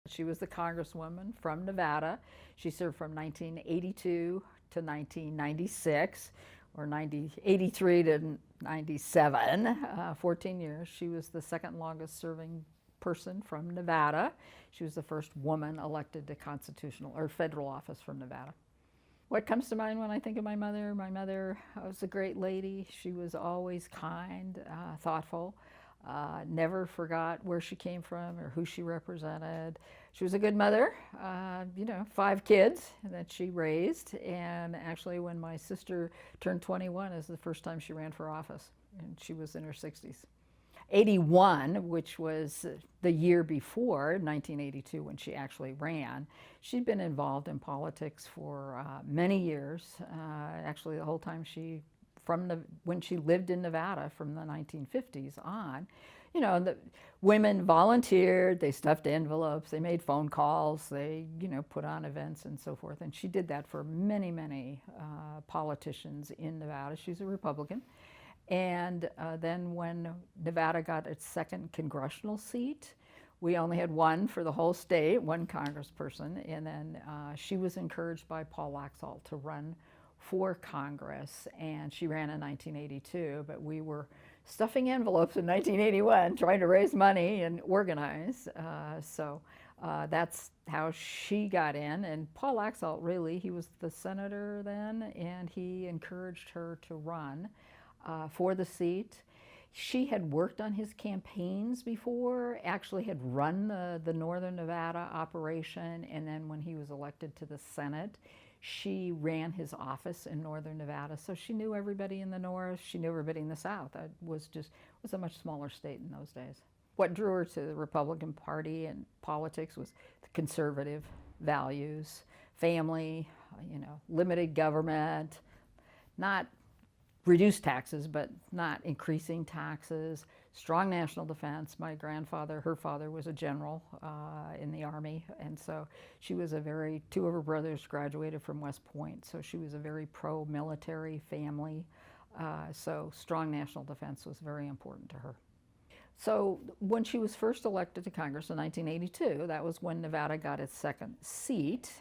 She was the congresswoman from Nevada. She served from 1982 to 1996, or 83 to 97, 14 years. She was the second longest serving person from Nevada. She was the first woman elected to constitutional or federal office from Nevada. What comes to mind when I think of my mother? My mother was a great lady. She was always kind, thoughtful, never forgot where she came from or who she represented. She was a good mother, 5 kids that she raised. And actually, when my sister turned 21, is the first time she ran for office, and she was in her 60s. 81, which was the year before, 1982, when she actually ran. She'd been involved in politics for many years, actually the whole time when she lived in Nevada from the 1950s on. The women volunteered, they stuffed envelopes, they made phone calls, they, put on events and so forth. And she did that for many, many politicians in Nevada. She's a Republican. And then when Nevada got its second congressional seat, we only had one for the whole state, one congressperson, and then she was encouraged by Paul Laxalt to run for Congress, and she ran in 1982, but we were stuffing envelopes in 1981, trying to raise money and organize. So that's how she got in. And Paul Laxalt, really, he was the senator then, and he encouraged her to run for the seat. She had worked on his campaigns before, actually had run the Northern Nevada operation, and then when he was elected to the Senate, she ran his office in Northern Nevada. So she knew everybody in the North, she knew everybody in the South. It was a much smaller state in those days. What drew her to the Republican Party and politics was the conservative values, family, limited government, not reduce taxes, but not increasing taxes, strong national defense. My grandfather, her father, was a general in the Army, and so she was two of her brothers graduated from West Point, so she was a very pro-military family. So strong national defense was very important to her. So when she was first elected to Congress in 1982, that was when Nevada got its second seat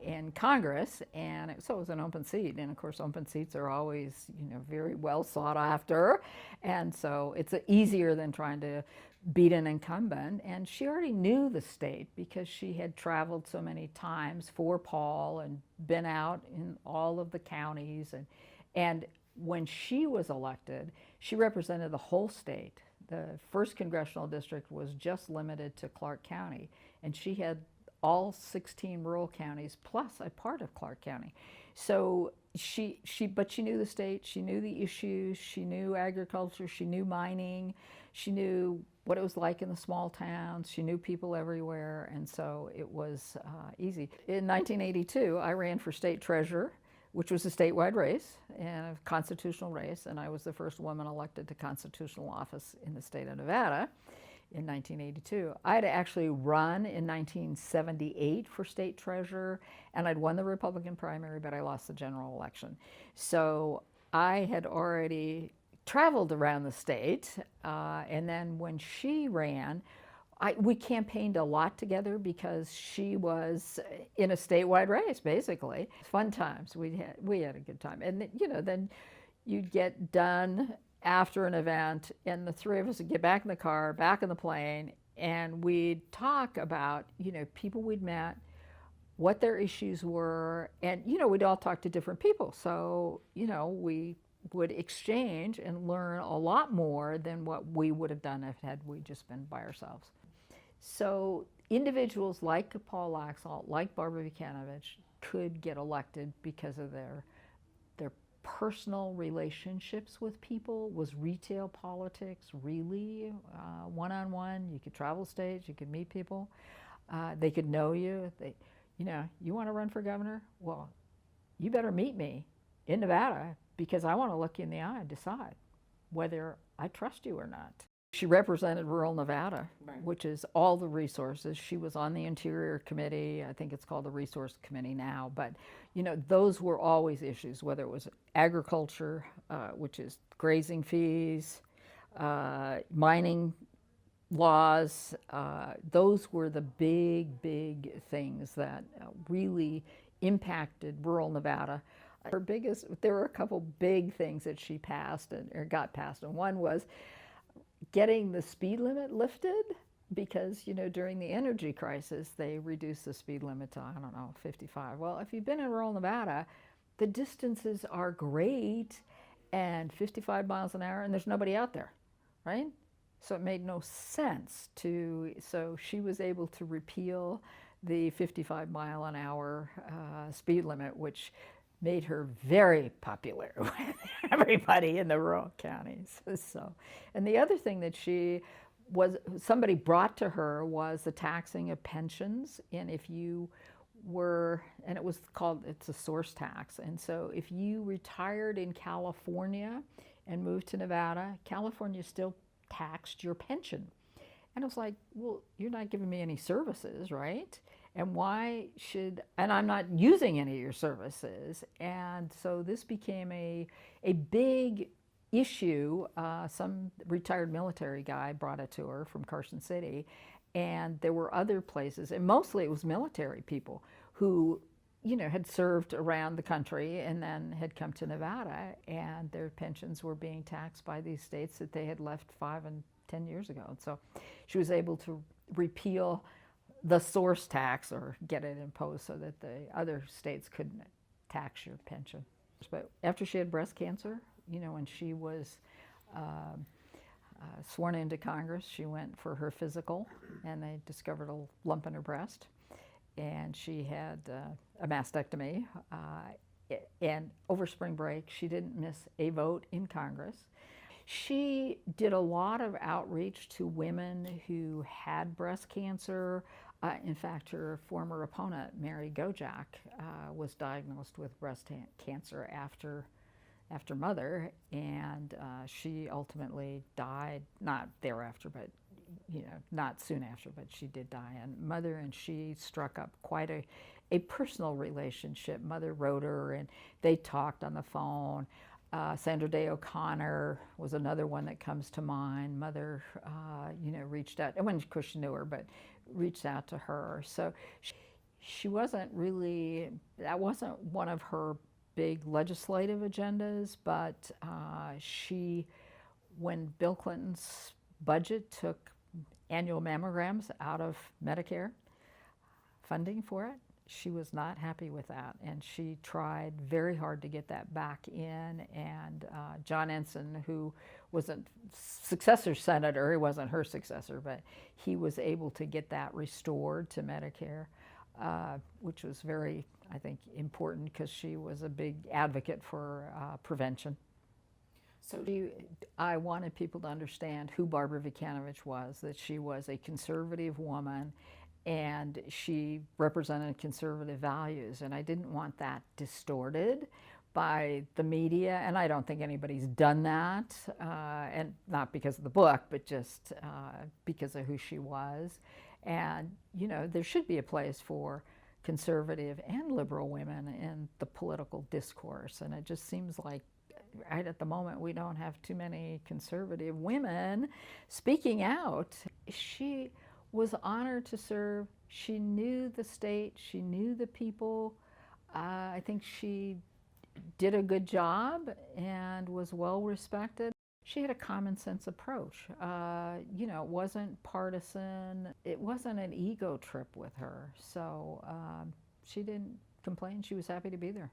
in Congress, and so it was an open seat. And of course, open seats are always, very well sought after, and so it's easier than trying to beat an incumbent. And she already knew the state because she had traveled so many times for Paul and been out in all of the counties. And when she was elected, she represented the whole state. The first congressional district was just limited to Clark County, and she had all 16 rural counties plus a part of Clark County. So but she knew the state, she knew the issues, she knew agriculture, she knew mining, she knew what it was like in the small towns, she knew people everywhere, and so it was easy. In 1982, I ran for state treasurer, which was a statewide race and a constitutional race, and I was the first woman elected to constitutional office in the state of Nevada in 1982. I had actually run in 1978 for state treasurer, and I'd won the Republican primary, but I lost the general election. So I had already traveled around the state, and then when she ran, we campaigned a lot together because she was in a statewide race, basically. Fun times. We had a good time. And then you'd get done after an event, and the three of us would get back in the car, back in the plane, and we'd talk about, people we'd met, what their issues were, and, we'd all talk to different people. So, we would exchange and learn a lot more than what we would have done had we just been by ourselves. So individuals like Paul Laxalt, like Barbara Vucanovich, could get elected because of their personal relationships with people. Was retail politics really one-on-one? You could travel states, you could meet people, they could know you. You want to run for governor? Well, you better meet me in Nevada because I want to look you in the eye and decide whether I trust you or not. She represented rural Nevada, right, which is all the resources. She was on the Interior Committee. I think it's called the Resource Committee now. But, those were always issues, whether it was agriculture, which is grazing fees, mining laws. Those were the big things that really impacted rural Nevada. There were a couple big things that she passed or got passed, and one was getting the speed limit lifted because, during the energy crisis, they reduced the speed limit to, I don't know, 55. Well, if you've been in rural Nevada, the distances are great and 55 miles an hour, and there's nobody out there, right? So it made no sense so she was able to repeal the 55 mile an hour speed limit, which made her very popular with everybody in the rural counties. And the other thing that somebody brought to her was the taxing of pensions. And if you and it's a source tax. And so if you retired in California and moved to Nevada, California still taxed your pension. And I was like, well, you're not giving me any services, right? And and I'm not using any of your services. And so this became a big issue. Some retired military guy brought it to her from Carson City. And there were other places, and mostly it was military people who, had served around the country and then had come to Nevada, and their pensions were being taxed by these states that they had left 5 and 10 years ago. And so she was able to repeal the source tax or get it imposed so that the other states couldn't tax your pension. But after she had breast cancer, when she was sworn into Congress, she went for her physical, and they discovered a lump in her breast, and she had a mastectomy. And over spring break, she didn't miss a vote in Congress. She did a lot of outreach to women who had breast cancer. In fact, her former opponent, Mary Gojak, was diagnosed with breast cancer after Mother, and she ultimately died, not thereafter, but not soon after, but she did die. And Mother and she struck up quite a personal relationship. Mother wrote her, and they talked on the phone. Sandra Day O'Connor was another one that comes to mind. Mother, reached out, and when of course she knew her, but reached out to her. So she wasn't really, that wasn't one of her big legislative agendas, but when Bill Clinton's budget took annual mammograms out of Medicare funding for it, she was not happy with that, and she tried very hard to get that back in. And John Ensign, who was a successor senator, he wasn't her successor, but he was able to get that restored to Medicare, which was very, I think, important because she was a big advocate for prevention. So I wanted people to understand who Barbara Vucanovich was, that she was a conservative woman, and she represented conservative values, and I didn't want that distorted by the media, and I don't think anybody's done that, and not because of the book, but just because of who she was. And there should be a place for conservative and liberal women in the political discourse, and it just seems like right at the moment we don't have too many conservative women speaking out. She was honored to serve. She knew the state. She knew the people. I think she did a good job and was well respected. She had a common sense approach. It wasn't partisan. It wasn't an ego trip with her. So she didn't complain. She was happy to be there.